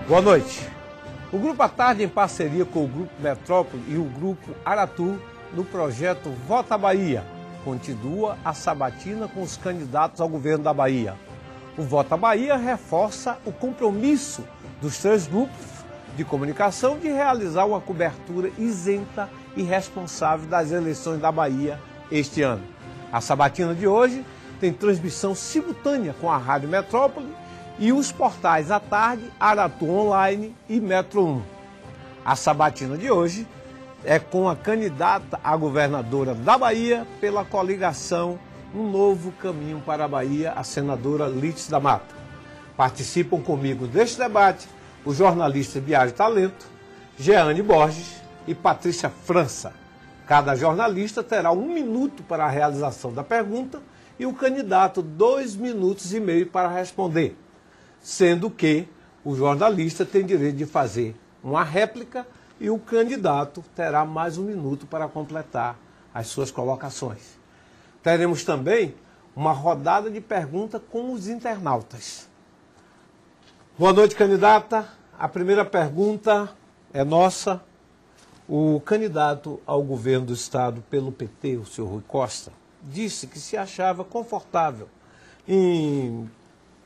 Boa noite. O Grupo à Tarde, em parceria com o Grupo Metrópole e o Grupo Aratu, no projeto Vota Bahia, continua a sabatina com os candidatos ao governo da Bahia. O Vota Bahia reforça o compromisso dos três grupos de comunicação de realizar uma cobertura isenta e responsável das eleições da Bahia este ano. A sabatina de hoje tem transmissão simultânea com a Rádio Metrópole e os portais à tarde, Aratu Online e Metro 1. A sabatina de hoje é com a candidata a governadora da Bahia pela coligação Um Novo Caminho para a Bahia, a senadora Lídice da Mata. Participam comigo deste debate o jornalista Biagi Talento, Jeane Borges e Patrícia França. Cada jornalista terá 1 minuto para a realização da pergunta e o candidato 2,5 minutos para responder, sendo que o jornalista tem direito de fazer uma réplica e o candidato terá mais 1 minuto para completar as suas colocações. Teremos também uma rodada de perguntas com os internautas. Boa noite, candidata. A primeira pergunta é nossa. O candidato ao governo do estado pelo PT, o senhor Rui Costa, disse que se achava confortável em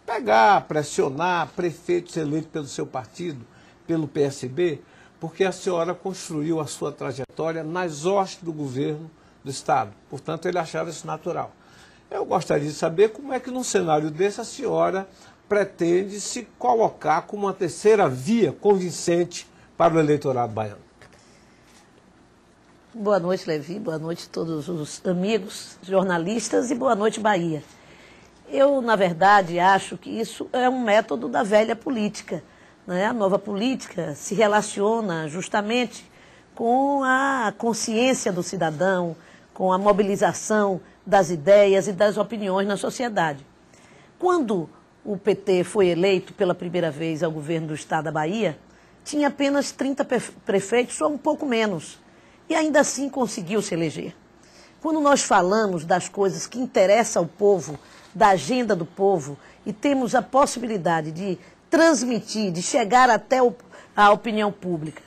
pegar, pressionar prefeitos eleitos pelo seu partido, pelo PSB, porque a senhora construiu a sua trajetória nas hostes do governo do estado. Portanto, ele achava isso natural. Eu gostaria de saber como é que, num cenário desse, a senhora pretende se colocar como uma terceira via convincente para o eleitorado baiano. Boa noite, Levi. Boa noite a todos os amigos, jornalistas, e boa noite, Bahia. Eu, na verdade, acho que isso é um método da velha política, né? A nova política se relaciona justamente com a consciência do cidadão, com a mobilização das ideias e das opiniões na sociedade. Quando o PT foi eleito pela primeira vez ao governo do estado da Bahia, tinha apenas 30 prefeitos, ou um pouco menos, e ainda assim conseguiu se eleger. Quando nós falamos das coisas que interessam ao povo, da agenda do povo, e temos a possibilidade de transmitir, de chegar até a opinião pública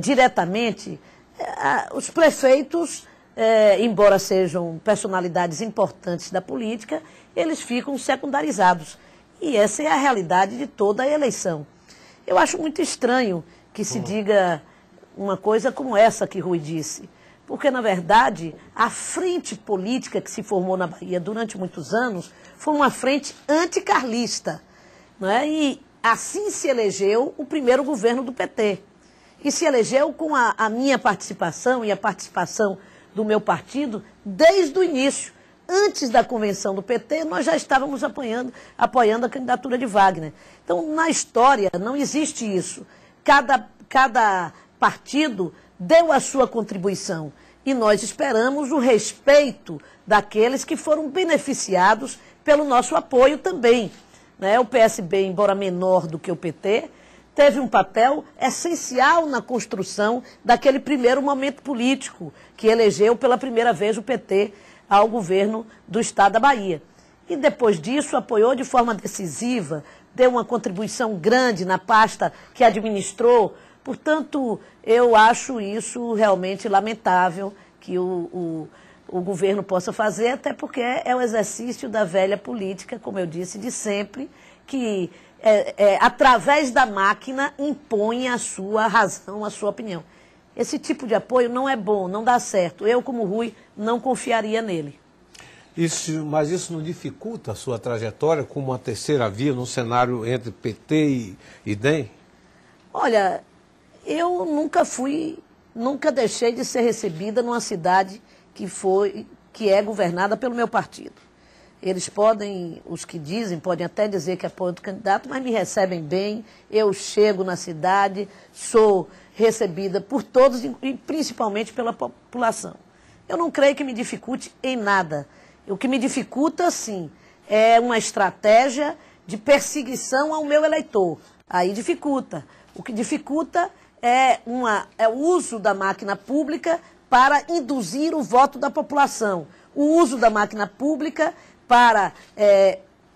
diretamente, os prefeitos, embora sejam personalidades importantes da política, eles ficam secundarizados. E essa é a realidade de toda a eleição. Eu acho muito estranho que se diga uma coisa como essa que Rui disse, porque, na verdade, a frente política que se formou na Bahia durante muitos anos foi uma frente anticarlista, né? E assim se elegeu o primeiro governo do PT. E se elegeu com a minha participação e a participação do meu partido desde o início. Antes da convenção do PT, nós já estávamos apoiando a candidatura de Wagner. Então, na história, não existe isso. Cada partido deu a sua contribuição e nós esperamos o respeito daqueles que foram beneficiados pelo nosso apoio também, né? O PSB, embora menor do que o PT, teve um papel essencial na construção daquele primeiro momento político que elegeu pela primeira vez o PT ao governo do estado da Bahia. E depois disso apoiou de forma decisiva, deu uma contribuição grande na pasta que administrou. Portanto, eu acho isso realmente lamentável que o governo possa fazer, até porque é o exercício da velha política, como eu disse, de sempre, que através da máquina impõe a sua razão, a sua opinião. Esse tipo de apoio não é bom, não dá certo. Eu, como Rui, não confiaria nele. Mas isso não dificulta a sua trajetória como uma terceira via num cenário entre PT e DEM? Olha, eu nunca deixei de ser recebida numa cidade que é governada pelo meu partido. Eles podem, os que dizem, podem até dizer que apoiam o candidato, mas me recebem bem, eu chego na cidade, sou recebida por todos e principalmente pela população. Eu não creio que me dificulte em nada. O que me dificulta, sim, é uma estratégia de perseguição ao meu eleitor. Aí dificulta. O que dificulta é o uso da máquina pública para induzir o voto da população. O uso da máquina pública para,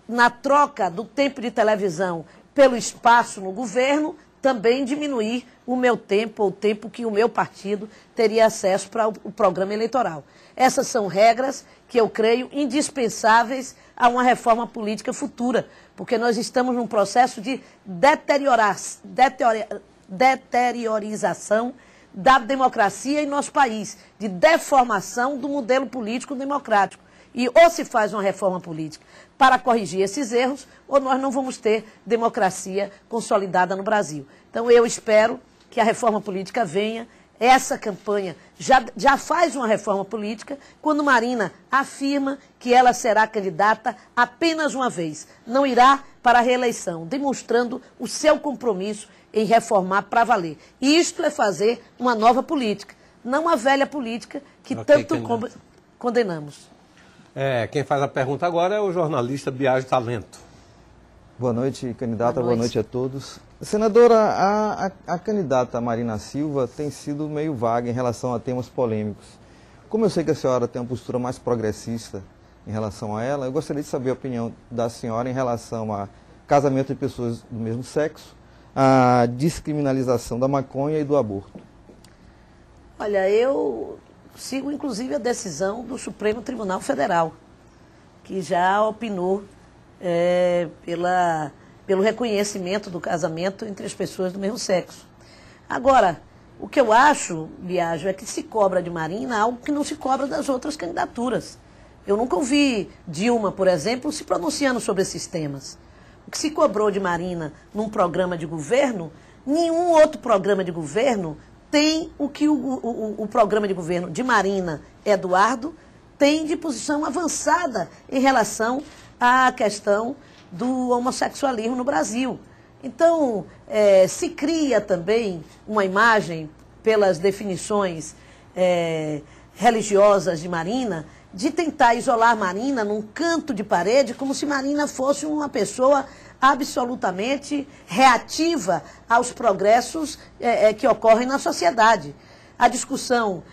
na troca do tempo de televisão pelo espaço no governo, também diminuir o meu tempo, ou o tempo que o meu partido teria acesso para o programa eleitoral. Essas são regras que eu creio indispensáveis a uma reforma política futura, porque nós estamos num processo de deteriorização da democracia em nosso país, de deformação do modelo político democrático. E ou se faz uma reforma política para corrigir esses erros, ou nós não vamos ter democracia consolidada no Brasil. Então eu espero que a reforma política venha. Essa campanha já faz uma reforma política quando Marina afirma que ela será candidata apenas uma vez, não irá para a reeleição, demonstrando o seu compromisso em reformar para valer. E isto é fazer uma nova política, não a velha política que tanto condenamos. Quem faz a pergunta agora é o jornalista Biagi Talento. Boa noite, candidata. Boa noite a todos. Senadora, a candidata Marina Silva tem sido meio vaga em relação a temas polêmicos. Como eu sei que a senhora tem uma postura mais progressista em relação a ela, eu gostaria de saber a opinião da senhora em relação a casamento de pessoas do mesmo sexo, a descriminalização da maconha e do aborto. Olha, eu sigo inclusive a decisão do Supremo Tribunal Federal, que já opinou pelo reconhecimento do casamento entre as pessoas do mesmo sexo. Agora, o que eu acho, Biagio, é que se cobra de Marina algo que não se cobra das outras candidaturas. Eu nunca ouvi Dilma, por exemplo, se pronunciando sobre esses temas. O que se cobrou de Marina num programa de governo, nenhum outro programa de governo tem o que o programa de governo de Marina Eduardo tem de posição avançada em relação à questão do homossexualismo no Brasil. Então, se cria também uma imagem, pelas definições religiosas de Marina, de tentar isolar Marina num canto de parede, como se Marina fosse uma pessoa absolutamente reativa aos progressos que ocorrem na sociedade. A discussão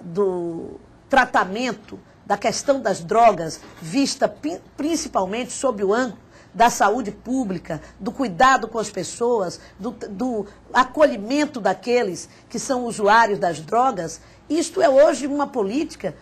do tratamento da questão das drogas, vista principalmente sob o ângulo da saúde pública, do cuidado com as pessoas, do acolhimento daqueles que são usuários das drogas, isto é hoje uma política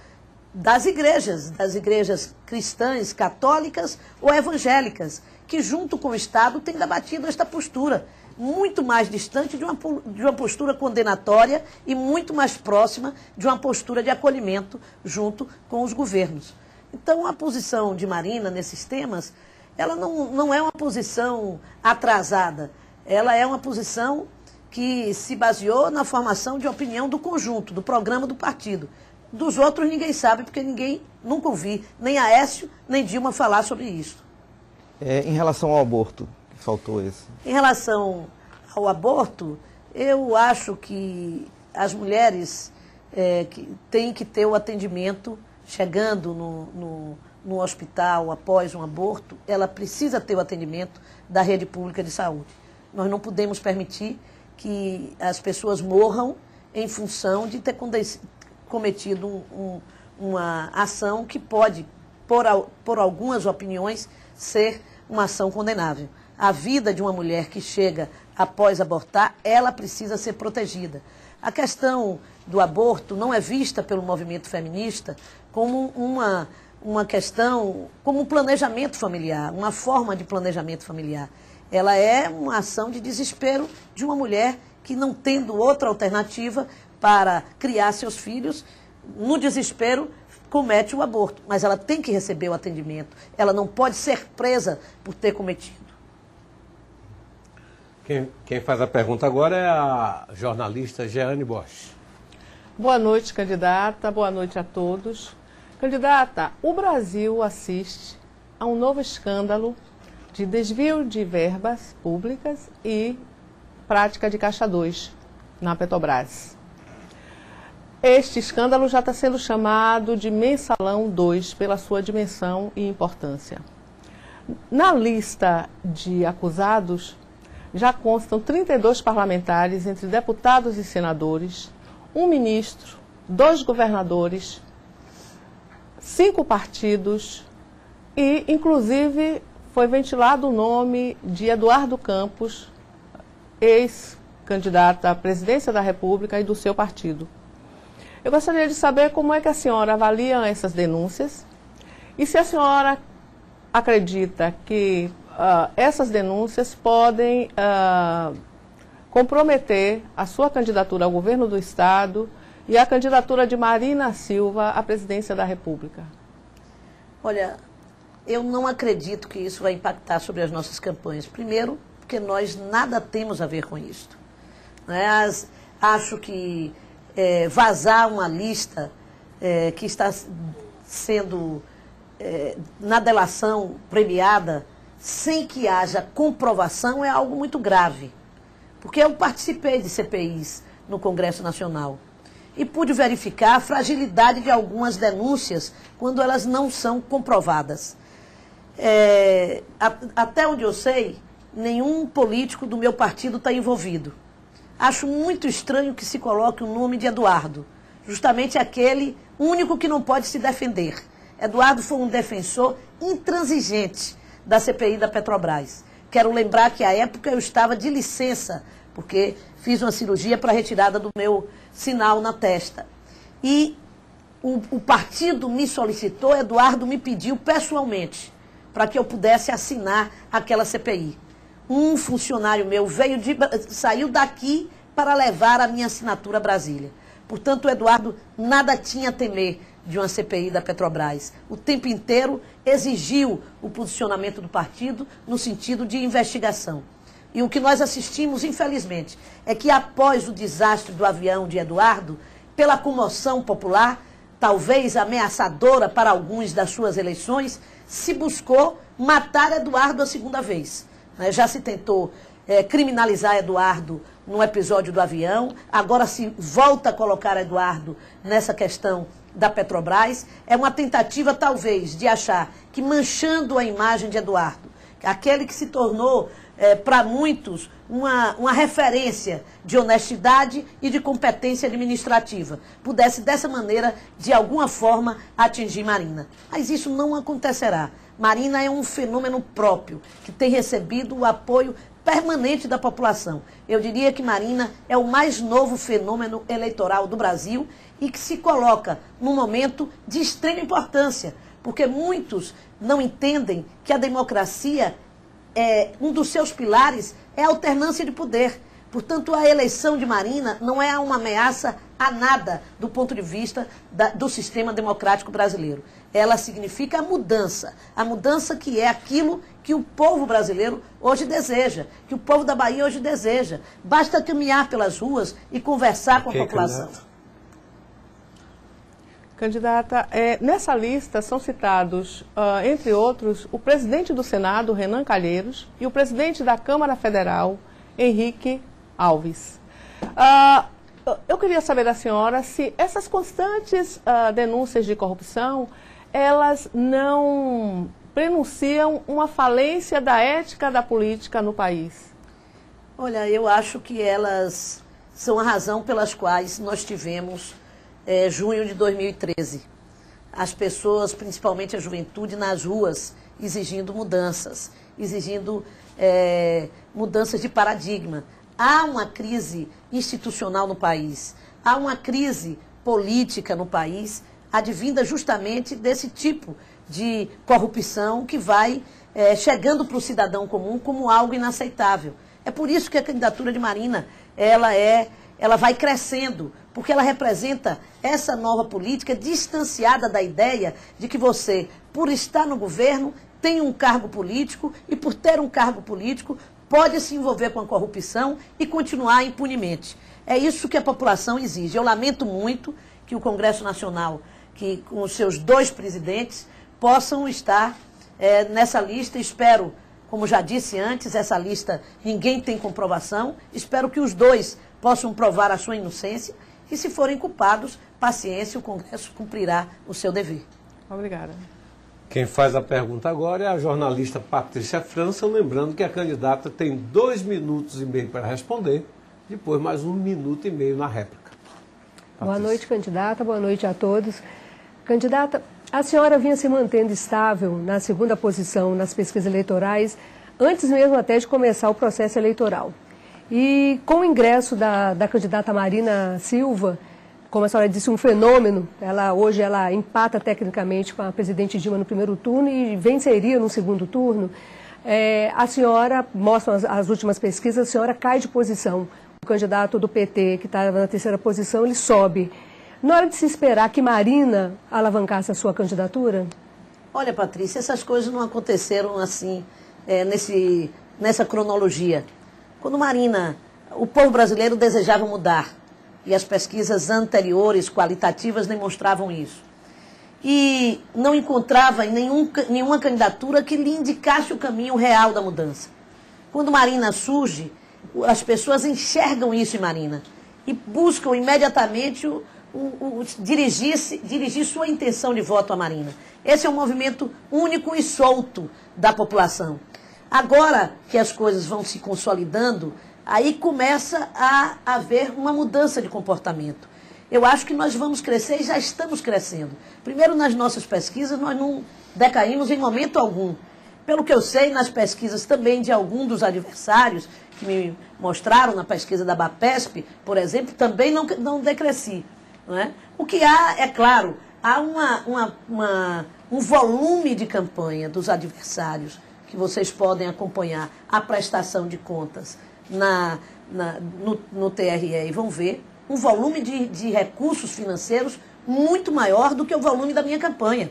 das igrejas cristãs, católicas ou evangélicas, que junto com o Estado têm debatido esta postura, muito mais distante de uma postura condenatória e muito mais próxima de uma postura de acolhimento junto com os governos. Então, a posição de Marina nesses temas, ela não é uma posição atrasada, ela é uma posição que se baseou na formação de opinião do conjunto, do programa do partido. Dos outros ninguém sabe, porque nunca ouvi, nem Aécio, nem Dilma falar sobre isso. Em relação ao aborto, faltou esse. Em relação ao aborto, eu acho que as mulheres que têm que ter o atendimento, chegando no hospital após um aborto, ela precisa ter o atendimento da rede pública de saúde. Nós não podemos permitir que as pessoas morram em função de ter cometido uma ação que pode, por algumas opiniões, ser uma ação condenável. A vida de uma mulher que chega após abortar, ela precisa ser protegida. A questão do aborto não é vista pelo movimento feminista como uma questão, como um planejamento familiar, uma forma de planejamento familiar. Ela é uma ação de desespero de uma mulher que, não tendo outra alternativa para criar seus filhos, no desespero, comete o aborto. Mas ela tem que receber o atendimento. Ela não pode ser presa por ter cometido. Quem faz a pergunta agora é a jornalista Jeane Bosch. Boa noite, candidata. Boa noite a todos. Candidata, o Brasil assiste a um novo escândalo de desvio de verbas públicas e prática de caixa 2 na Petrobras. Este escândalo já está sendo chamado de Mensalão 2 pela sua dimensão e importância. Na lista de acusados já constam 32 parlamentares, entre deputados e senadores, um ministro, 2 governadores, 5 partidos e, inclusive, foi ventilado o nome de Eduardo Campos, ex-candidato à presidência da República e do seu partido. Eu gostaria de saber como é que a senhora avalia essas denúncias e se a senhora acredita que essas denúncias podem comprometer a sua candidatura ao governo do Estado e a candidatura de Marina Silva à presidência da República. Olha, eu não acredito que isso vai impactar sobre as nossas campanhas. Primeiro, porque nós nada temos a ver com isso. Acho que vazar uma lista que está sendo, na delação, premiada, sem que haja comprovação, é algo muito grave. Porque eu participei de CPIs no Congresso Nacional e pude verificar a fragilidade de algumas denúncias quando elas não são comprovadas. Até onde eu sei, nenhum político do meu partido está envolvido. Acho muito estranho que se coloque o nome de Eduardo, justamente aquele único que não pode se defender. Eduardo foi um defensor intransigente da CPI da Petrobras. Quero lembrar que, à época, eu estava de licença, porque fiz uma cirurgia para retirada do meu sinal na testa. E o partido me solicitou, Eduardo me pediu pessoalmente, para que eu pudesse assinar aquela CPI. Um funcionário meu saiu daqui para levar a minha assinatura a Brasília. Portanto, o Eduardo nada tinha a temer de uma CPI da Petrobras. O tempo inteiro exigiu o posicionamento do partido no sentido de investigação. E o que nós assistimos, infelizmente, é que após o desastre do avião de Eduardo, pela comoção popular, talvez ameaçadora para alguns das suas eleições, se buscou matar Eduardo a segunda vez. Já se tentou criminalizar Eduardo no episódio do avião, agora se volta a colocar Eduardo nessa questão da Petrobras. É uma tentativa, talvez, de achar que manchando a imagem de Eduardo, aquele que se tornou, para muitos, uma referência de honestidade e de competência administrativa, pudesse, dessa maneira, de alguma forma, atingir Marina. Mas isso não acontecerá. Marina é um fenômeno próprio, que tem recebido o apoio permanente da população. Eu diria que Marina é o mais novo fenômeno eleitoral do Brasil e que se coloca num momento de extrema importância, porque muitos não entendem que a democracia, um dos seus pilares é a alternância de poder. Portanto, a eleição de Marina não é uma ameaça a nada do ponto de vista do sistema democrático brasileiro. Ela significa a mudança que é aquilo que o povo brasileiro hoje deseja, que o povo da Bahia hoje deseja. Basta caminhar pelas ruas e conversar com a população. Candidata, nessa lista são citados, entre outros, o presidente do Senado, Renan Calheiros, e o presidente da Câmara Federal, Henrique Alves. Eu queria saber da senhora se essas constantes denúncias de corrupção, elas não prenunciam uma falência da ética da política no país. Olha, eu acho que elas são a razão pelas quais nós tivemos junho de 2013. As pessoas, principalmente a juventude, nas ruas, exigindo mudanças, exigindo mudanças de paradigma. Há uma crise institucional no país, há uma crise política no país, advinda justamente desse tipo de corrupção que vai chegando para o cidadão comum como algo inaceitável. É por isso que a candidatura de Marina, ela vai crescendo, porque ela representa essa nova política distanciada da ideia de que você, por estar no governo, tem um cargo político e, por ter um cargo político, pode se envolver com a corrupção e continuar impunemente. É isso que a população exige. Eu lamento muito que o Congresso Nacional, que com os seus 2 presidentes, possam estar nessa lista. Espero, como já disse antes, essa lista ninguém tem comprovação. Espero que os 2 possam provar a sua inocência e, se forem culpados, paciência, o Congresso cumprirá o seu dever. Obrigada. Quem faz a pergunta agora é a jornalista Patrícia França, lembrando que a candidata tem 2 minutos e meio para responder, depois mais 1 minuto e meio na réplica. Boa noite, candidata. Boa noite a todos. Candidata, A senhora vinha se mantendo estável na segunda posição nas pesquisas eleitorais, antes mesmo até de começar o processo eleitoral. E com o ingresso da candidata Marina Silva, como a senhora disse, um fenômeno, hoje ela empata tecnicamente com a presidente Dilma no primeiro turno e venceria no segundo turno, a senhora, mostram as últimas pesquisas, a senhora cai de posição. O candidato do PT, que estava na terceira posição, ele sobe. Na hora de se esperar que Marina alavancasse a sua candidatura? Olha, Patrícia, essas coisas não aconteceram assim, nessa cronologia. Quando Marina, o povo brasileiro desejava mudar, e as pesquisas anteriores, qualitativas, demonstravam isso. E não encontrava em nenhuma candidatura que lhe indicasse o caminho real da mudança. Quando Marina surge, as pessoas enxergam isso em Marina e buscam imediatamente dirigir sua intenção de voto a Marina. Esse é um movimento único e solto da população. Agora que as coisas vão se consolidando, aí começa a haver uma mudança de comportamento. Eu acho que nós vamos crescer e já estamos crescendo. Primeiro, nas nossas pesquisas, nós não decaímos em momento algum. Pelo que eu sei, nas pesquisas também de algum dos adversários, que me mostraram na pesquisa da BAPESP, por exemplo, também não decresci. Não é? O que há, é claro, há um volume de campanha dos adversários que vocês podem acompanhar a prestação de contas no TRE e vão ver um volume de recursos financeiros muito maior do que o volume da minha campanha.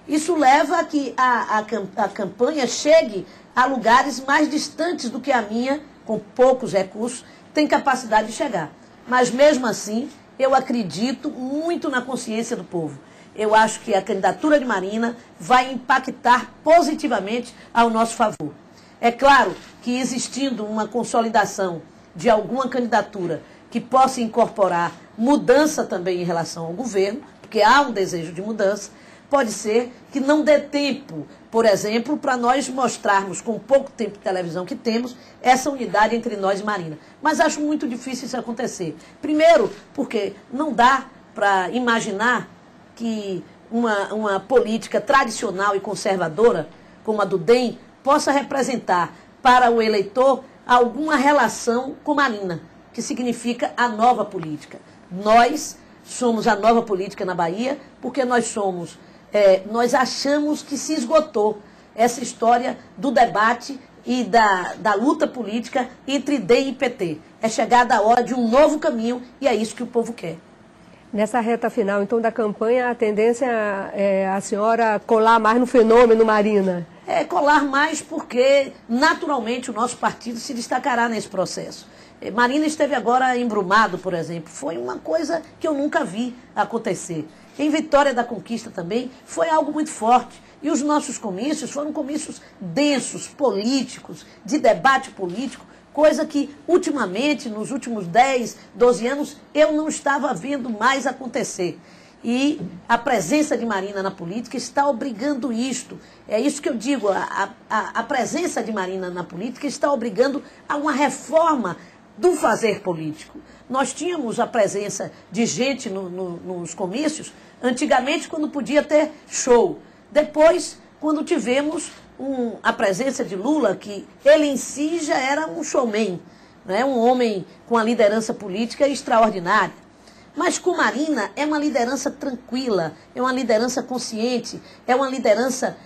Isso leva a que a campanha chegue a lugares mais distantes do que a minha, com poucos recursos, tem capacidade de chegar. Mas, mesmo assim, eu acredito muito na consciência do povo. Eu acho que a candidatura de Marina vai impactar positivamente ao nosso favor. É claro que, existindo uma consolidação de alguma candidatura que possa incorporar mudança também em relação ao governo, porque há um desejo de mudança, pode ser que não dê tempo, por exemplo, para nós mostrarmos, com o pouco tempo de televisão que temos, essa unidade entre nós e Marina. Mas acho muito difícil isso acontecer. Primeiro, porque não dá para imaginar que uma política tradicional e conservadora, como a do DEM, possa representar para o eleitor alguma relação com Marina, que significa a nova política. Nós somos a nova política na Bahia, porque nós achamos que se esgotou essa história do debate e da luta política entre DEM e PT. É chegada a hora de um novo caminho e é isso que o povo quer. Nessa reta final, então, da campanha, a tendência é a senhora colar mais no fenômeno Marina? Colar mais porque, naturalmente, o nosso partido se destacará nesse processo. Marina esteve agora embrumado, por exemplo. Foi uma coisa que eu nunca vi acontecer. Em Vitória da Conquista também foi algo muito forte. E os nossos comícios foram comícios densos, políticos, de debate político, coisa que, ultimamente, nos últimos 10, 12 anos, eu não estava vendo mais acontecer. E a presença de Marina na política está obrigando isto. É isso que eu digo, a presença de Marina na política está obrigando a uma reforma do fazer político. Nós tínhamos a presença de gente nos comícios, antigamente, quando podia ter show. Depois, quando tivemos a presença de Lula, que ele em si já era um showman, né? Um homem com a liderança política extraordinária. Mas com Marina é uma liderança tranquila, é uma liderança consciente, é uma liderança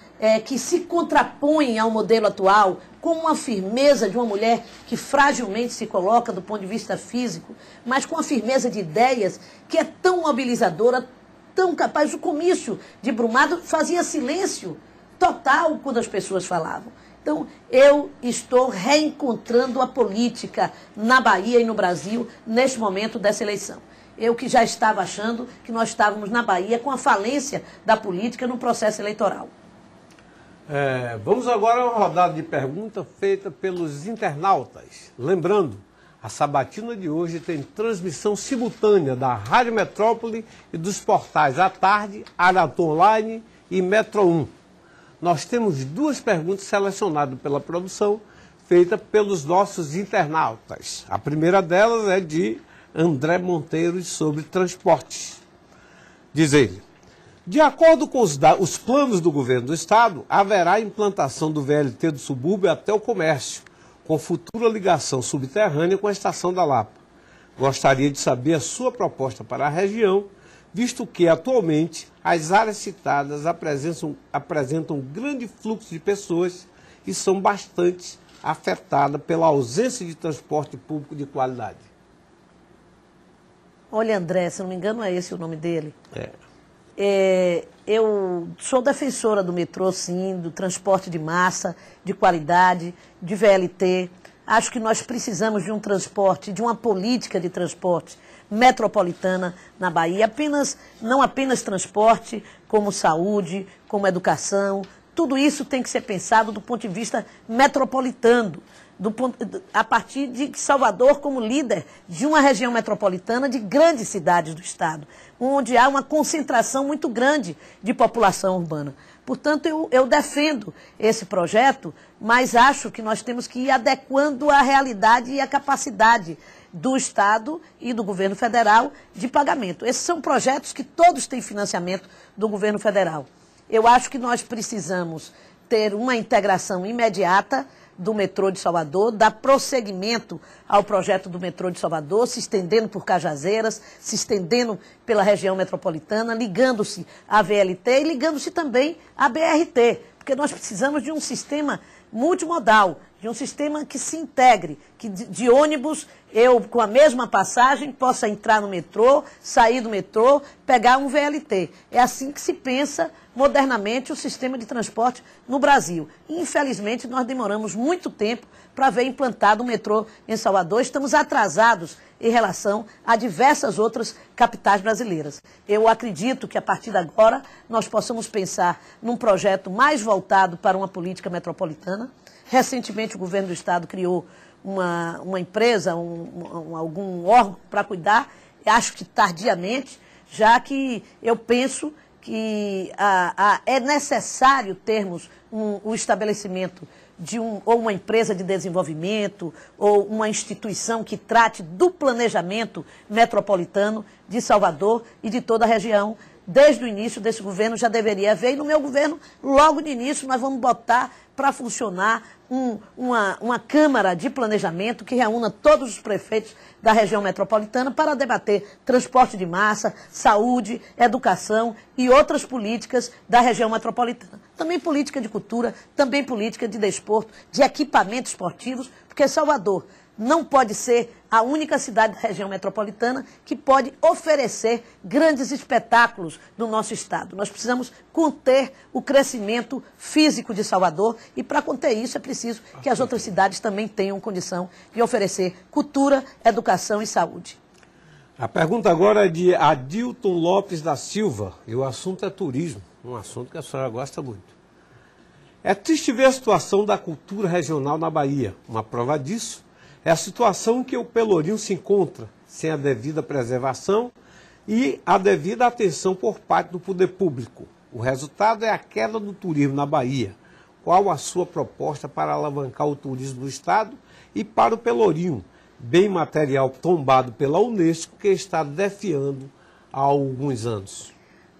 que se contrapõe ao modelo atual, com uma firmeza de uma mulher que fragilmente se coloca do ponto de vista físico, mas com a firmeza de ideias que é tão mobilizadora, tão capaz. O comício de Brumado fazia silêncio total quando as pessoas falavam. Então, eu estou reencontrando a política na Bahia e no Brasil neste momento dessa eleição. Eu que já estava achando que nós estávamos na Bahia com a falência da política no processo eleitoral. Vamos agora a uma rodada de perguntas feita pelos internautas. Lembrando, a sabatina de hoje tem transmissão simultânea da Rádio Metrópole e dos portais À Tarde, Aratu Online e Metro 1. Nós temos duas perguntas selecionadas pela produção, feitas pelos nossos internautas. A primeira delas é de André Monteiro sobre transportes. Diz ele: De acordo com os planos do governo do estado, haverá implantação do VLT do subúrbio até o comércio, com futura ligação subterrânea com a Estação da Lapa. Gostaria de saber a sua proposta para a região, visto que, atualmente, as áreas citadas apresentam grande fluxo de pessoas e são bastante afetadas pela ausência de transporte público de qualidade. Olha, André, se não me engano é esse o nome dele. Eu sou defensora do metrô, sim, do transporte de massa, de qualidade, de VLT. Acho que nós precisamos de um transporte, de uma política de transporte metropolitana na Bahia. Não apenas transporte, como saúde, como educação. Tudo isso tem que ser pensado do ponto de vista metropolitano, a partir de Salvador como líder de uma região metropolitana de grandes cidades do estado, onde há uma concentração muito grande de população urbana. Portanto, eu defendo esse projeto, mas acho que nós temos que ir adequando a realidade e a capacidade do Estado e do governo federal de pagamento. Esses são projetos que todos têm financiamento do governo federal. Eu acho que nós precisamos ter uma integração imediata do metrô de Salvador, dar prosseguimento ao projeto do metrô de Salvador, se estendendo por Cajazeiras, se estendendo pela região metropolitana, ligando-se à VLT e ligando-se também à BRT, porque nós precisamos de um sistema multimodal, de um sistema que se integre, que de ônibus eu, com a mesma passagem, possa entrar no metrô, sair do metrô, pegar um VLT. É assim que se pensa modernamente o sistema de transporte no Brasil. Infelizmente, nós demoramos muito tempo para ver implantado o metrô em Salvador. Estamos atrasados em relação a diversas outras capitais brasileiras. Eu acredito que, a partir de agora, nós possamos pensar num projeto mais voltado para uma política metropolitana. Recentemente, o governo do estado criou uma empresa, algum órgão para cuidar, acho que tardiamente, já que eu penso que é necessário termos o estabelecimento de ou uma empresa de desenvolvimento ou uma instituição que trate do planejamento metropolitano de Salvador e de toda a região. Desde o início desse governo já deveria haver, e no meu governo, logo de início, nós vamos botar para funcionar uma Câmara de Planejamento que reúna todos os prefeitos da região metropolitana para debater transporte de massa, saúde, educação e outras políticas da região metropolitana. Também política de cultura, também política de desporto, de equipamentos esportivos, porque Salvador não pode ser a única cidade da região metropolitana que pode oferecer grandes espetáculos no nosso estado. Nós precisamos conter o crescimento físico de Salvador e, para conter isso, é preciso que as outras cidades também tenham condição de oferecer cultura, educação e saúde. A pergunta agora é de Adilton Lopes da Silva, e o assunto é turismo, um assunto que a senhora gosta muito. É triste ver a situação da cultura regional na Bahia. Uma prova disso é a situação em que o Pelourinho se encontra, sem a devida preservação e a devida atenção por parte do poder público. O resultado é a queda do turismo na Bahia. Qual a sua proposta para alavancar o turismo do estado e para o Pelourinho, bem material tombado pela Unesco que está definhando há alguns anos?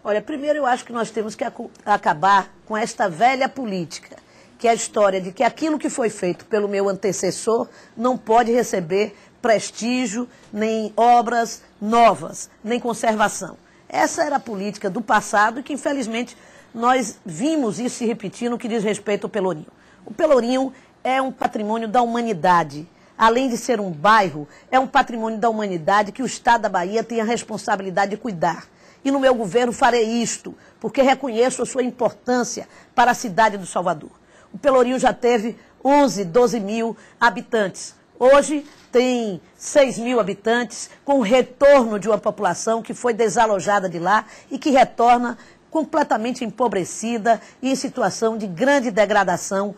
Olha, primeiro eu acho que nós temos que acabar com esta velha política, que é a história de que aquilo que foi feito pelo meu antecessor não pode receber prestígio, nem obras novas, nem conservação. Essa era a política do passado e que, infelizmente, nós vimos isso se repetir no que diz respeito ao Pelourinho. O Pelourinho é um patrimônio da humanidade. Além de ser um bairro, é um patrimônio da humanidade que o Estado da Bahia tem a responsabilidade de cuidar. E no meu governo farei isto, porque reconheço a sua importância para a cidade do Salvador. O Pelourinho já teve 11, 12 mil habitantes. Hoje tem 6 mil habitantes, com o retorno de uma população que foi desalojada de lá e que retorna completamente empobrecida e em situação de grande degradação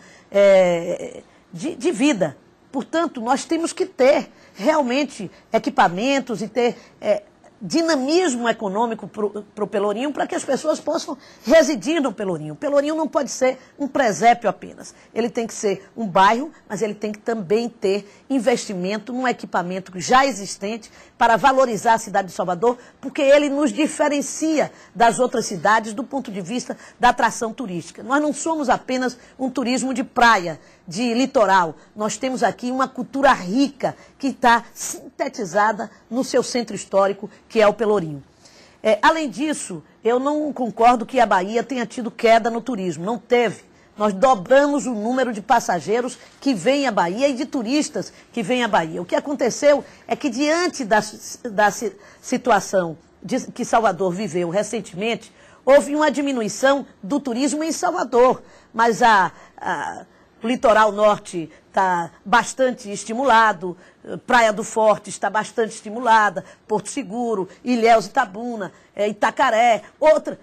de vida. Portanto, nós temos que ter realmente equipamentos e ter dinamismo econômico para o Pelourinho, para que as pessoas possam residir no Pelourinho. O Pelourinho não pode ser um presépio apenas. Ele tem que ser um bairro, mas ele tem que também ter investimento num equipamento já existente para valorizar a cidade de Salvador, porque ele nos diferencia das outras cidades do ponto de vista da atração turística. Nós não somos apenas um turismo de praia, de litoral. Nós temos aqui uma cultura rica que está sintetizada no seu centro histórico, que é o Pelourinho. Além disso, eu não concordo que a Bahia tenha tido queda no turismo. Não teve. Nós dobramos o número de passageiros que vêm à Bahia e de turistas que vêm à Bahia. O que aconteceu é que, diante da situação que Salvador viveu recentemente, houve uma diminuição do turismo em Salvador, mas o litoral norte está bastante estimulado, Praia do Forte está bastante estimulada, Porto Seguro, Ilhéus, Itabuna, Itacaré,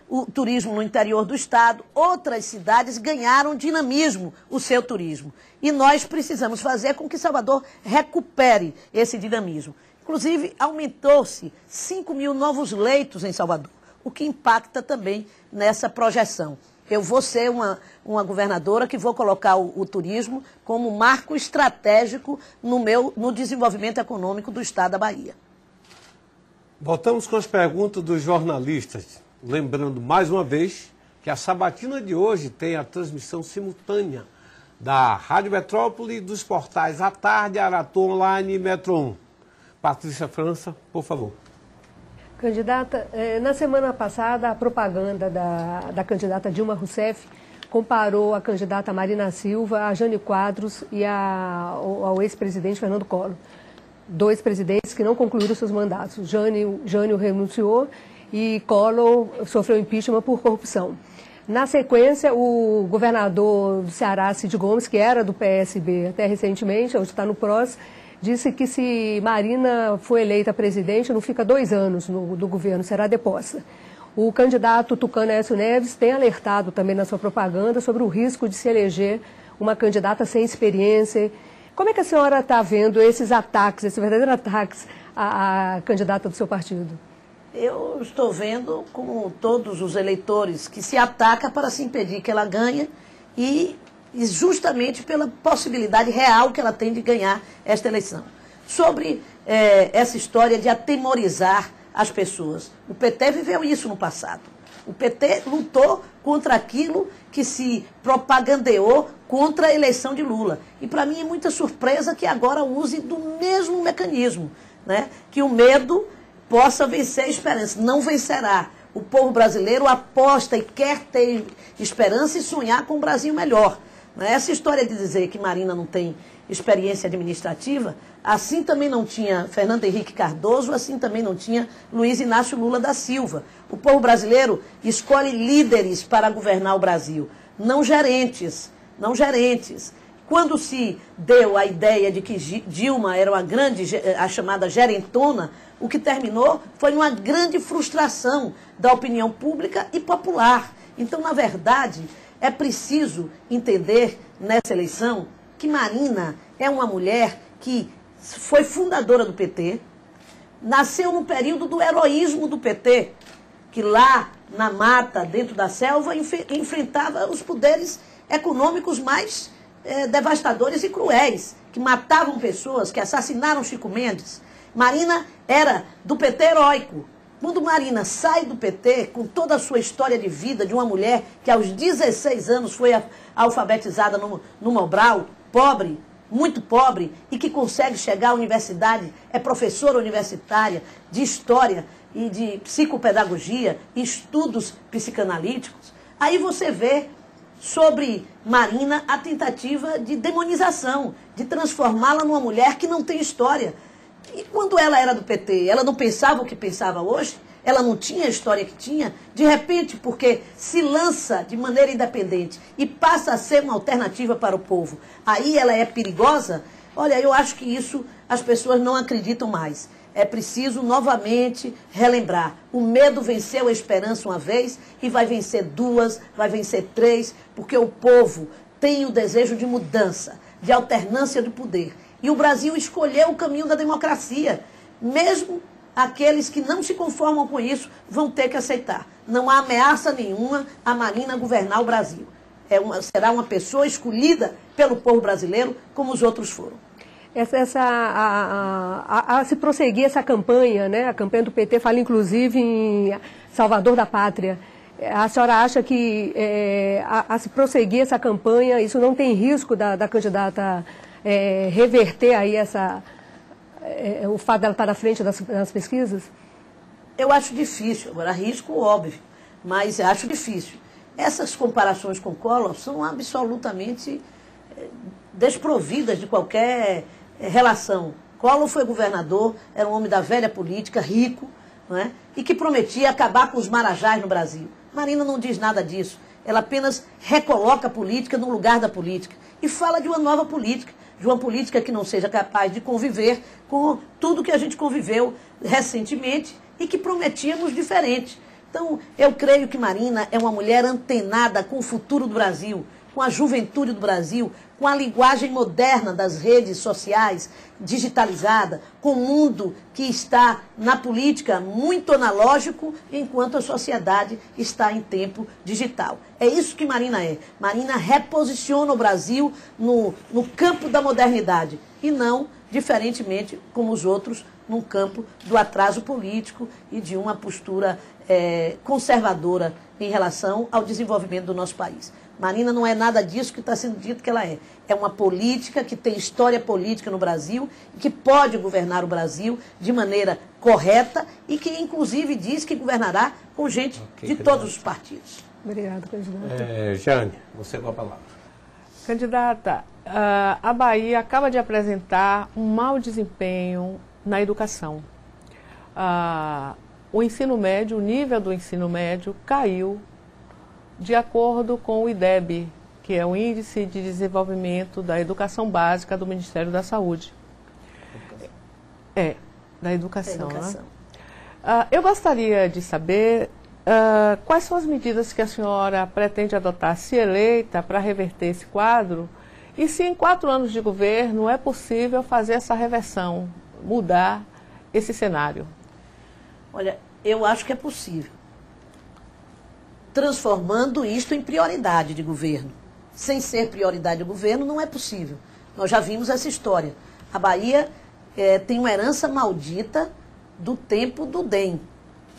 o turismo no interior do estado, outras cidades ganharam dinamismo o seu turismo. E nós precisamos fazer com que Salvador recupere esse dinamismo. Inclusive, aumentou-se 5 mil novos leitos em Salvador, o que impacta também nessa projeção. Eu vou ser uma governadora que vou colocar o turismo como marco estratégico no desenvolvimento econômico do estado da Bahia. Voltamos com as perguntas dos jornalistas. Lembrando mais uma vez que a sabatina de hoje tem a transmissão simultânea da Rádio Metrópole e dos portais À Tarde, Aratu Online e Metro 1. Patrícia França, por favor. Candidata, na semana passada, a propaganda da candidata Dilma Rousseff comparou a candidata Marina Silva, a Jânio Quadros e ao ex-presidente Fernando Collor. 2 presidentes que não concluíram seus mandatos. Jânio renunciou e Collor sofreu impeachment por corrupção. Na sequência, o governador do Ceará, Cid Gomes, que era do PSB até recentemente, hoje está no PROS, disse que se Marina for eleita presidente, não fica 2 anos do governo, será deposta. O candidato Tucano Aécio Neves tem alertado também na sua propaganda sobre o risco de se eleger uma candidata sem experiência. Como é que a senhora está vendo esses ataques, esses verdadeiros ataques à candidata do seu partido? Eu estou vendo, como todos os eleitores, que se ataca para se impedir que ela ganhe e justamente pela possibilidade real que ela tem de ganhar esta eleição. Sobre essa história de atemorizar as pessoas. O PT viveu isso no passado. O PT lutou contra aquilo que se propagandeou contra a eleição de Lula. E para mim é muita surpresa que agora use do mesmo mecanismo, né? Que o medo possa vencer a esperança. Não vencerá. O povo brasileiro aposta e quer ter esperança e sonhar com um Brasil melhor. Essa história de dizer que Marina não tem experiência administrativa, assim também não tinha Fernando Henrique Cardoso, assim também não tinha Luiz Inácio Lula da Silva. O povo brasileiro escolhe líderes para governar o Brasil, não gerentes, não gerentes. Quando se deu a ideia de que Dilma era a chamada gerentona, o que terminou foi uma grande frustração da opinião pública e popular. Então, na verdade, é preciso entender nessa eleição que Marina é uma mulher que foi fundadora do PT, nasceu no período do heroísmo do PT, que lá na mata, dentro da selva, enfrentava os poderes econômicos mais devastadores e cruéis, que matavam pessoas, que assassinaram Chico Mendes. Marina era do PT heróico. Quando Marina sai do PT, com toda a sua história de vida, de uma mulher que aos 16 anos foi alfabetizada no Mobral, pobre, muito pobre, e que consegue chegar à universidade, é professora universitária de história e de psicopedagogia, estudos psicanalíticos, aí você vê sobre Marina a tentativa de demonização, de transformá-la numa mulher que não tem história. E quando ela era do PT, ela não pensava o que pensava hoje? Ela não tinha a história que tinha? De repente, porque se lança de maneira independente e passa a ser uma alternativa para o povo, aí ela é perigosa? Olha, eu acho que isso as pessoas não acreditam mais. É preciso novamente relembrar. O medo venceu a esperança uma vez e vai vencer 2, vai vencer 3, porque o povo tem o desejo de mudança, de alternância de poder. E o Brasil escolheu o caminho da democracia, mesmo aqueles que não se conformam com isso vão ter que aceitar. Não há ameaça nenhuma a Marina governar o Brasil. Será uma pessoa escolhida pelo povo brasileiro como os outros foram. Se prosseguir essa campanha, né? A campanha do PT fala inclusive em Salvador da Pátria. A senhora acha que se prosseguir essa campanha, isso não tem risco da candidata reverter aí o fato dela estar à frente das pesquisas? Eu acho difícil, agora risco óbvio, mas acho difícil. Essas comparações com Collor são absolutamente desprovidas de qualquer relação. Collor foi governador, era um homem da velha política, rico, não é? E que prometia acabar com os marajás no Brasil. Marina não diz nada disso. Ela apenas recoloca a política no lugar da política e fala de uma nova política, de uma política que não seja capaz de conviver com tudo que a gente conviveu recentemente e que prometíamos diferente. Então, eu creio que Marina é uma mulher antenada com o futuro do Brasil, com a juventude do Brasil, com a linguagem moderna das redes sociais, digitalizada, com o mundo que está na política muito analógico, enquanto a sociedade está em tempo digital. É isso que Marina é. Marina reposiciona o Brasil no campo da modernidade e não, diferentemente, como os outros, num campo do atraso político e de uma postura conservadora em relação ao desenvolvimento do nosso país. Marina não é nada disso que está sendo dito que ela é. É uma política que tem história política no Brasil, que pode governar o Brasil de maneira correta e que, inclusive, diz que governará com gente de todos os partidos. Obrigada, candidata. Jane, você com a palavra. Candidata, a Bahia acaba de apresentar um mau desempenho na educação. O ensino médio, o nível do ensino médio caiu de acordo com o IDEB, que é o Índice de Desenvolvimento da Educação Básica do Ministério da Saúde. Da educação. Né? Eu gostaria de saber quais são as medidas que a senhora pretende adotar, se eleita, para reverter esse quadro, e se em 4 anos de governo é possível fazer essa reversão, mudar esse cenário. Olha, eu acho que é possível. Transformando isto em prioridade de governo. Sem ser prioridade de governo, não é possível. Nós já vimos essa história. A Bahia tem uma herança maldita do tempo do DEM,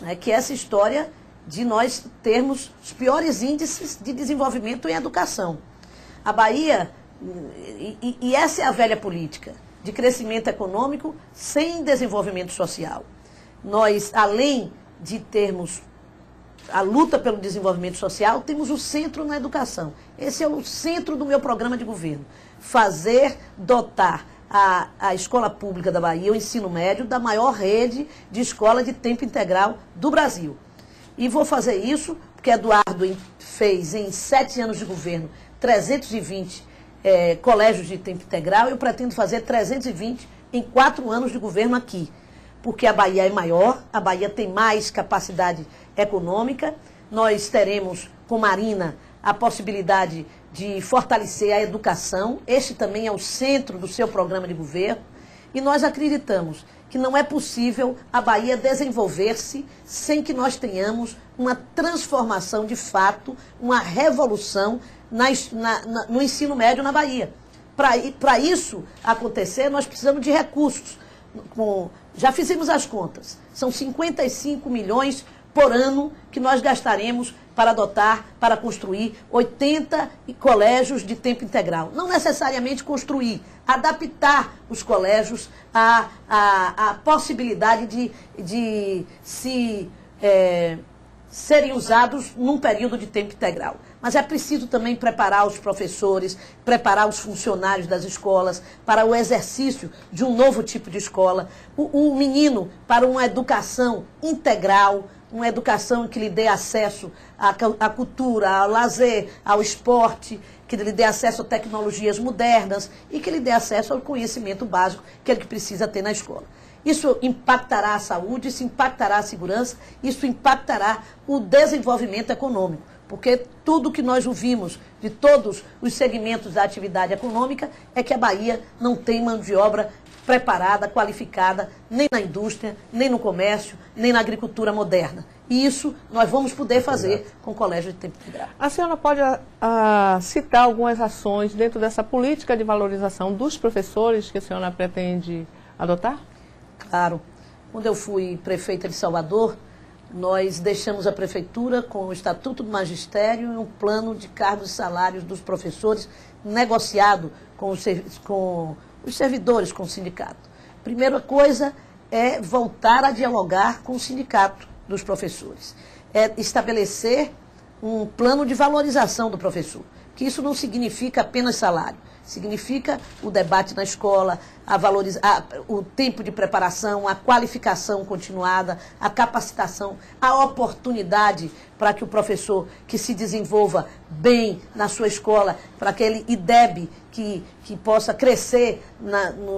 né, que é essa história de nós termos os piores índices de desenvolvimento em educação. A Bahia, e essa é a velha política, de crescimento econômico sem desenvolvimento social. Nós, além de termos a luta pelo desenvolvimento social, temos o centro na educação. Esse é o centro do meu programa de governo. Dotar a escola pública da Bahia, o ensino médio, da maior rede de escola de tempo integral do Brasil. E vou fazer isso porque Eduardo fez em 7 anos de governo 320 colégios de tempo integral. Eu pretendo fazer 320 em 4 anos de governo aqui. Porque a Bahia é maior, a Bahia tem mais capacidade econômica. Nós teremos, com Marina, a possibilidade de fortalecer a educação. Este também é o centro do seu programa de governo. E nós acreditamos que não é possível a Bahia desenvolver-se sem que nós tenhamos uma transformação de fato, uma revolução no ensino médio na Bahia. Para isso acontecer, nós precisamos de recursos. Já fizemos as contas, são 55 milhões por ano que nós gastaremos para construir 80 colégios de tempo integral. Não necessariamente construir, adaptar os colégios à possibilidade de serem usados num período de tempo integral. Mas é preciso também preparar os professores, preparar os funcionários das escolas para o exercício de um novo tipo de escola. O menino para uma educação integral, uma educação que lhe dê acesso à cultura, ao lazer, ao esporte, que lhe dê acesso a tecnologias modernas e que lhe dê acesso ao conhecimento básico que ele precisa ter na escola. Isso impactará a saúde, isso impactará a segurança, isso impactará o desenvolvimento econômico. Porque tudo que nós ouvimos de todos os segmentos da atividade econômica é que a Bahia não tem mão de obra preparada, qualificada, nem na indústria, nem no comércio, nem na agricultura moderna. E isso nós vamos poder fazer com o colégio de tempo integral. A senhora pode citar algumas ações dentro dessa política de valorização dos professores que a senhora pretende adotar? Claro. Quando eu fui prefeita de Salvador, nós deixamos a prefeitura com o Estatuto do Magistério e um plano de cargos e salários dos professores negociado com os servidores, com o sindicato. Primeira coisa é voltar a dialogar com o sindicato dos professores. É estabelecer um plano de valorização do professor, que isso não significa apenas salário. Significa o debate na escola, o tempo de preparação, a qualificação continuada, a capacitação, a oportunidade para que o professor que se desenvolva bem na sua escola, para que ele IDEB, que possa crescer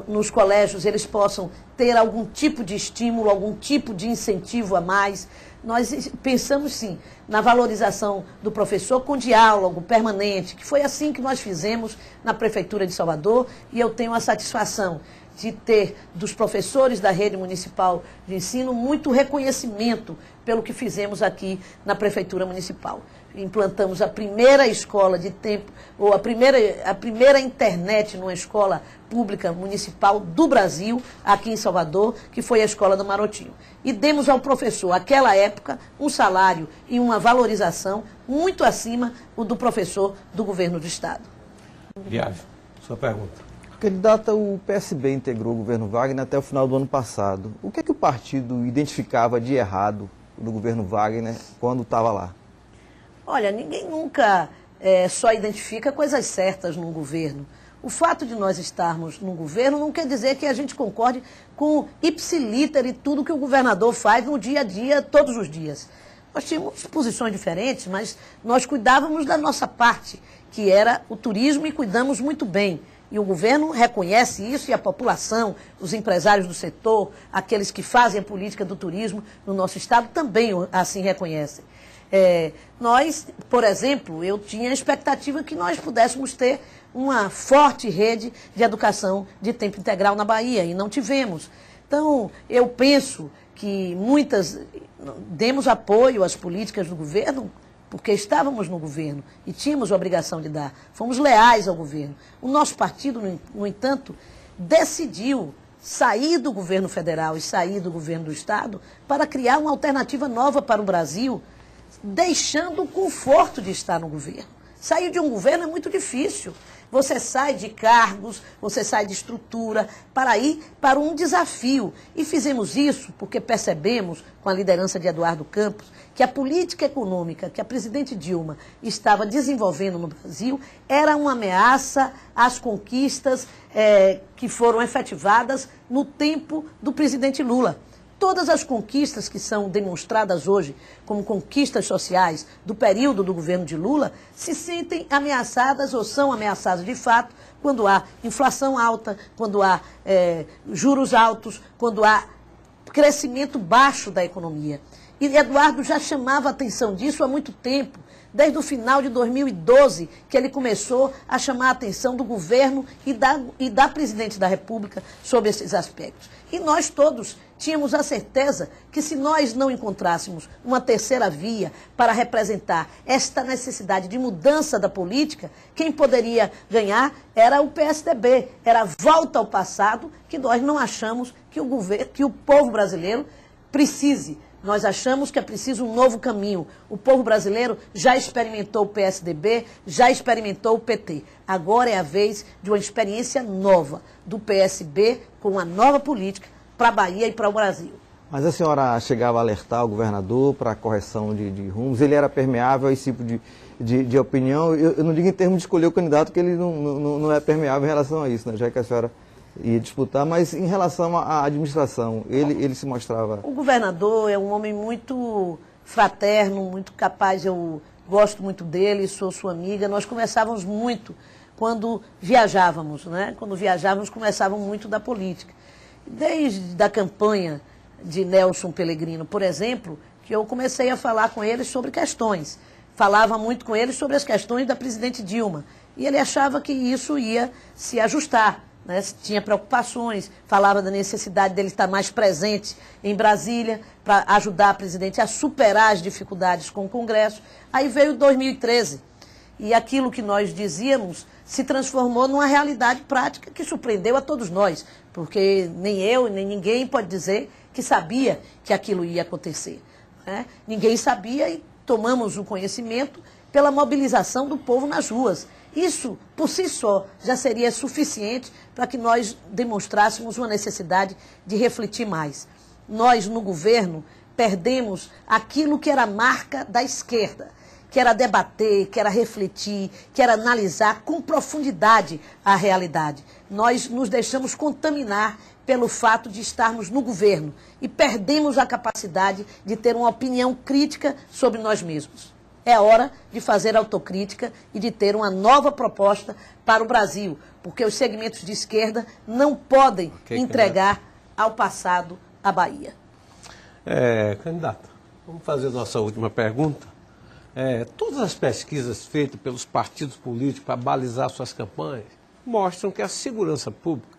nos colégios, eles possam ter algum tipo de estímulo, algum tipo de incentivo a mais. Nós pensamos, sim, na valorização do professor com diálogo permanente, que foi assim que nós fizemos na Prefeitura de Salvador, e eu tenho a satisfação de ter dos professores da rede municipal de ensino muito reconhecimento pelo que fizemos aqui na Prefeitura Municipal. Implantamos a primeira escola de tempo, ou a primeira internet numa escola pública municipal do Brasil, aqui em Salvador, que foi a Escola do Marotinho. E demos ao professor, naquela época, um salário e uma valorização muito acima do professor do governo do Estado. Viagem, sua pergunta. Candidata, o PSB integrou o governo Wagner até o final do ano passado. O que é que o partido identificava de errado no governo Wagner quando estava lá? Olha, ninguém nunca só identifica coisas certas num governo. O fato de nós estarmos no governo não quer dizer que a gente concorde com ipsiliter e tudo que o governador faz no dia a dia, todos os dias. Nós tínhamos posições diferentes, mas nós cuidávamos da nossa parte, que era o turismo, e cuidamos muito bem. E o governo reconhece isso, e a população, os empresários do setor, aqueles que fazem a política do turismo no nosso estado também assim reconhecem. Nós, por exemplo, eu tinha a expectativa que nós pudéssemos ter uma forte rede de educação de tempo integral na Bahia, e não tivemos. Então, eu penso que demos apoio às políticas do governo, porque estávamos no governo e tínhamos a obrigação de dar. Fomos leais ao governo. O nosso partido, no entanto, decidiu sair do governo federal e sair do governo do Estado para criar uma alternativa nova para o Brasil, deixando o conforto de estar no governo. Sair de um governo é muito difícil. Você sai de cargos, você sai de estrutura para ir para um desafio. E fizemos isso porque percebemos, com a liderança de Eduardo Campos, que a política econômica que a presidente Dilma estava desenvolvendo no Brasil era uma ameaça às conquistas que foram efetivadas no tempo do presidente Lula. Todas as conquistas que são demonstradas hoje como conquistas sociais do período do governo de Lula se sentem ameaçadas ou são ameaçadas de fato quando há inflação alta, quando há juros altos, quando há crescimento baixo da economia. E Eduardo já chamava a atenção disso há muito tempo, desde o final de 2012, que ele começou a chamar a atenção do governo e da presidente da República sobre esses aspectos. E nós todos tínhamos a certeza que se nós não encontrássemos uma terceira via para representar esta necessidade de mudança da política, quem poderia ganhar era o PSDB, era a volta ao passado que nós não achamos que o povo brasileiro precise. Nós achamos que é preciso um novo caminho. O povo brasileiro já experimentou o PSDB, já experimentou o PT. Agora é a vez de uma experiência nova do PSB com uma nova política para a Bahia e para o Brasil. Mas a senhora chegava a alertar o governador para a correção de rumos? Ele era permeável a esse tipo de opinião? Eu não digo em termos de escolher o candidato, que ele não é permeável em relação a isso, né? Já que a senhora ia disputar, mas em relação à administração, ele se mostrava... O governador é um homem muito fraterno, muito capaz, eu gosto muito dele, sou sua amiga, nós conversávamos muito quando viajávamos, né? Quando viajávamos, conversávamos muito da política. Desde a campanha de Nelson Pellegrino, por exemplo, que eu comecei a falar com ele sobre questões. Falava muito com ele sobre as questões da presidente Dilma. E ele achava que isso ia se ajustar. né? Tinha preocupações, falava da necessidade dele estar mais presente em Brasília para ajudar a presidente a superar as dificuldades com o Congresso. Aí veio 2013 e aquilo que nós dizíamos se transformou numa realidade prática que surpreendeu a todos nós, porque nem eu, nem ninguém pode dizer que sabia que aquilo ia acontecer, né? Ninguém sabia e tomamos o conhecimento pela mobilização do povo nas ruas. Isso, por si só, já seria suficiente para que nós demonstrássemos uma necessidade de refletir mais. Nós, no governo, perdemos aquilo que era a marca da esquerda, que era debater, que era refletir, que era analisar com profundidade a realidade. Nós nos deixamos contaminar pelo fato de estarmos no governo e perdemos a capacidade de ter uma opinião crítica sobre nós mesmos. É hora de fazer autocrítica e de ter uma nova proposta para o Brasil, porque os segmentos de esquerda não podem entregar ao passado a Bahia. Candidata, vamos fazer nossa última pergunta. Todas as pesquisas feitas pelos partidos políticos para balizar suas campanhas mostram que a segurança pública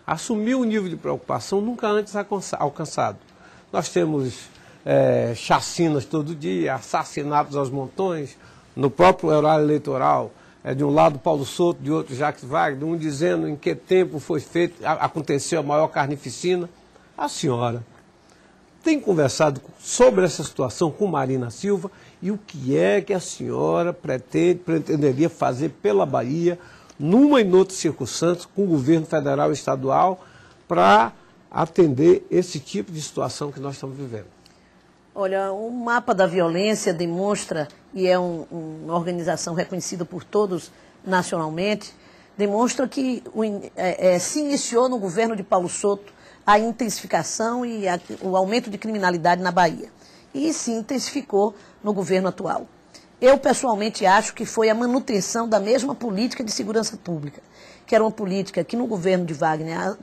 assumiu um nível de preocupação nunca antes alcançado. Nós temos chacinas todo dia, assassinatos aos montões, no próprio horário eleitoral, de um lado Paulo Souto, de outro Jacques Wagner, um dizendo em que tempo foi feito, aconteceu a maior carnificina. A senhora tem conversado sobre essa situação com Marina Silva e o que é que a senhora pretenderia fazer pela Bahia, numa e noutra circunstância, com o governo federal e estadual, para atender esse tipo de situação que nós estamos vivendo? Olha, o mapa da violência demonstra, e é uma organização reconhecida por todos nacionalmente, demonstra que se iniciou no governo de Paulo Souto a intensificação e o aumento de criminalidade na Bahia. E se intensificou no governo atual. Eu, pessoalmente, acho que foi a manutenção da mesma política de segurança pública, que era uma política que no governo de Wagner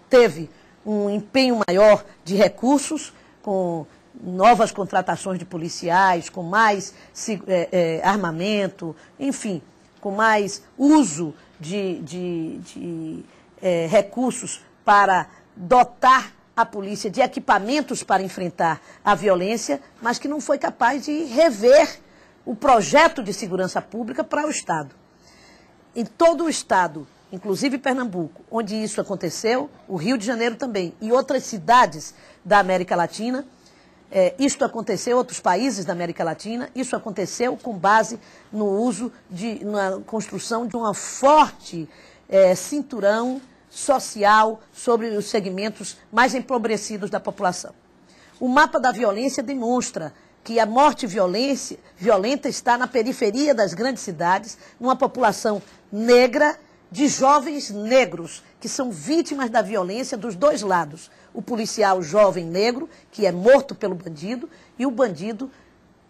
teve um empenho maior de recursos, com novas contratações de policiais, com mais armamento, enfim, com mais uso de recursos para dotar a polícia de equipamentos para enfrentar a violência, mas que não foi capaz de rever o projeto de segurança pública para o Estado. Em todo o Estado, inclusive Pernambuco, onde isso aconteceu, o Rio de Janeiro também, e outras cidades da América Latina, isto aconteceu, outros países da América Latina, isso aconteceu com base no uso, na construção de uma forte cinturão social sobre os segmentos mais empobrecidos da população. O mapa da violência demonstra que a morte violenta está na periferia das grandes cidades, numa população negra, de jovens negros, que são vítimas da violência dos dois lados. O policial jovem negro, que é morto pelo bandido, e o bandido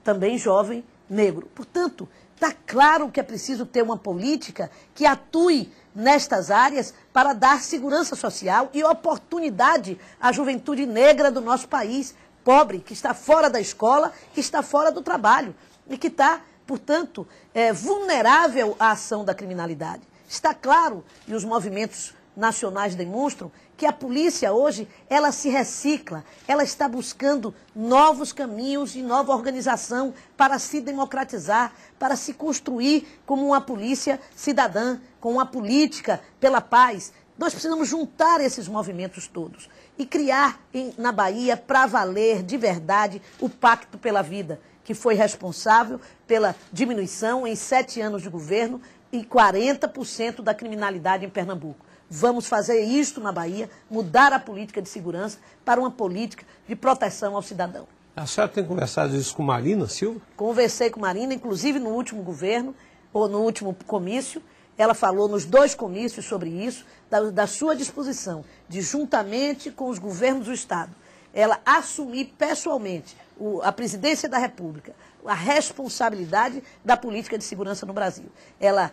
também jovem negro. Portanto, está claro que é preciso ter uma política que atue nestas áreas para dar segurança social e oportunidade à juventude negra do nosso país, pobre, que está fora da escola, que está fora do trabalho e que está, portanto, vulnerável à ação da criminalidade. Está claro, e os movimentos nacionais demonstram, que a polícia hoje, ela se recicla, ela está buscando novos caminhos e nova organização para se democratizar, para se construir como uma polícia cidadã, com uma política pela paz. Nós precisamos juntar esses movimentos todos e criar na Bahia, para valer de verdade, o Pacto pela Vida, que foi responsável pela diminuição em 7 anos de governo e 40% da criminalidade em Pernambuco. Vamos fazer isto na Bahia, mudar a política de segurança para uma política de proteção ao cidadão. A senhora tem conversado isso com Marina Silva? Conversei com Marina, inclusive no último governo, ou no último comício. Ela falou nos 2 comícios sobre isso, da sua disposição, de juntamente com os governos do Estado, ela assumir pessoalmente a presidência da República, a responsabilidade da política de segurança no Brasil. Ela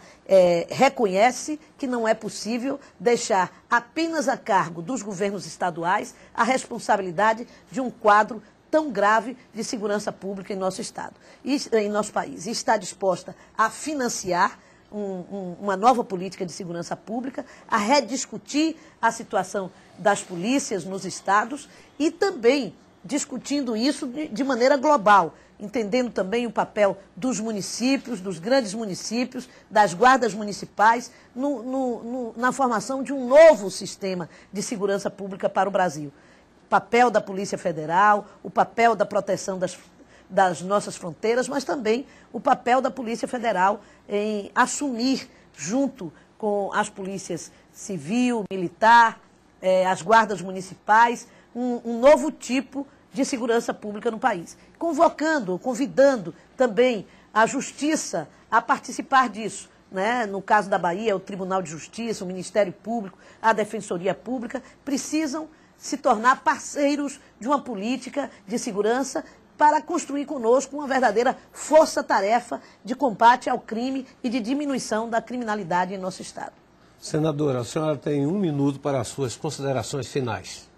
reconhece que não é possível deixar apenas a cargo dos governos estaduais a responsabilidade de um quadro tão grave de segurança pública em nosso Estado, em nosso país. E está disposta a financiar uma nova política de segurança pública, a rediscutir a situação das polícias nos estados e também discutindo isso de maneira global, entendendo também o papel dos municípios, dos grandes municípios, das guardas municipais, na formação de um novo sistema de segurança pública para o Brasil. O papel da Polícia Federal, o papel da proteção das nossas fronteiras, mas também o papel da Polícia Federal em assumir, junto com as polícias civil, militar, as guardas municipais, um novo tipo de segurança pública no país. Convidando também a Justiça a participar disso. Né? No caso da Bahia, o Tribunal de Justiça, o Ministério Público, a Defensoria Pública, precisam se tornar parceiros de uma política de segurança para construir conosco uma verdadeira força-tarefa de combate ao crime e de diminuição da criminalidade em nosso Estado. Senadora, a senhora tem 1 minuto para as suas considerações finais.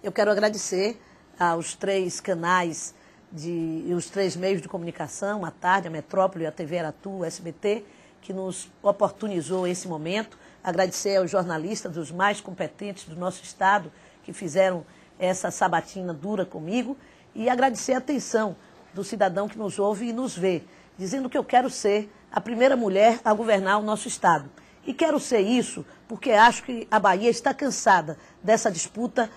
Eu quero agradecer aos 3 canais e os 3 meios de comunicação, a Tarde, a Metrópole, a TV Aratu, o SBT, que nos oportunizou esse momento. Agradecer aos jornalistas dos mais competentes do nosso Estado, que fizeram essa sabatina dura comigo, e agradecer a atenção do cidadão que nos ouve e nos vê, dizendo que eu quero ser a primeira mulher a governar o nosso Estado. E quero ser isso porque acho que a Bahia está cansada dessa disputa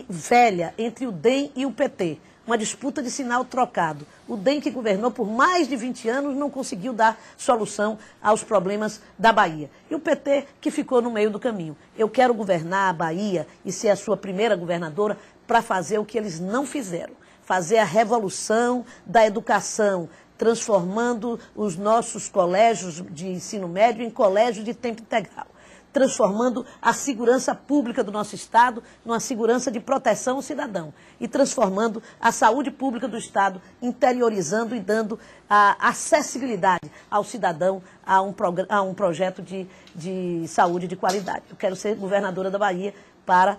velha entre o DEM e o PT. Uma disputa de sinal trocado. O DEM, que governou por mais de 20 anos, não conseguiu dar solução aos problemas da Bahia. E o PT, que ficou no meio do caminho. Eu quero governar a Bahia e ser a sua primeira governadora para fazer o que eles não fizeram. Fazer a revolução da educação, transformando os nossos colégios de ensino médio em colégios de tempo integral. Transformando a segurança pública do nosso Estado numa segurança de proteção ao cidadão. E transformando a saúde pública do Estado, interiorizando e dando a acessibilidade ao cidadão a um projeto de saúde de qualidade. Eu quero ser governadora da Bahia para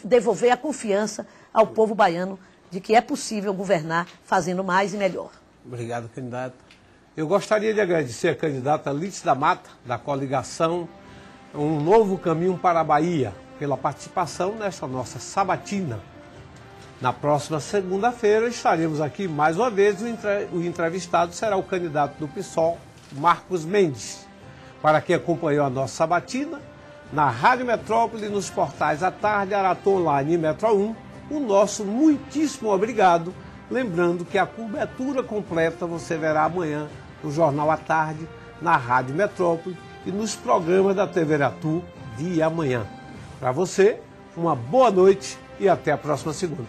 devolver a confiança ao povo baiano de que é possível governar fazendo mais e melhor. Obrigado, candidata. Eu gostaria de agradecer a candidata Lídice da Mata, da coligação Um Novo Caminho para a Bahia, pela participação nesta nossa sabatina. Na próxima segunda-feira estaremos aqui mais uma vez. O entrevistado será o candidato do PSOL, Marcos Mendes. Para quem acompanhou a nossa sabatina, na Rádio Metrópole, nos portais à Tarde, Aratu Online e Metro 1, o nosso muitíssimo obrigado. Lembrando que a cobertura completa você verá amanhã no Jornal à Tarde, na Rádio Metrópole e nos programas da TV Aratu de amanhã. Para você, uma boa noite e até a próxima segunda.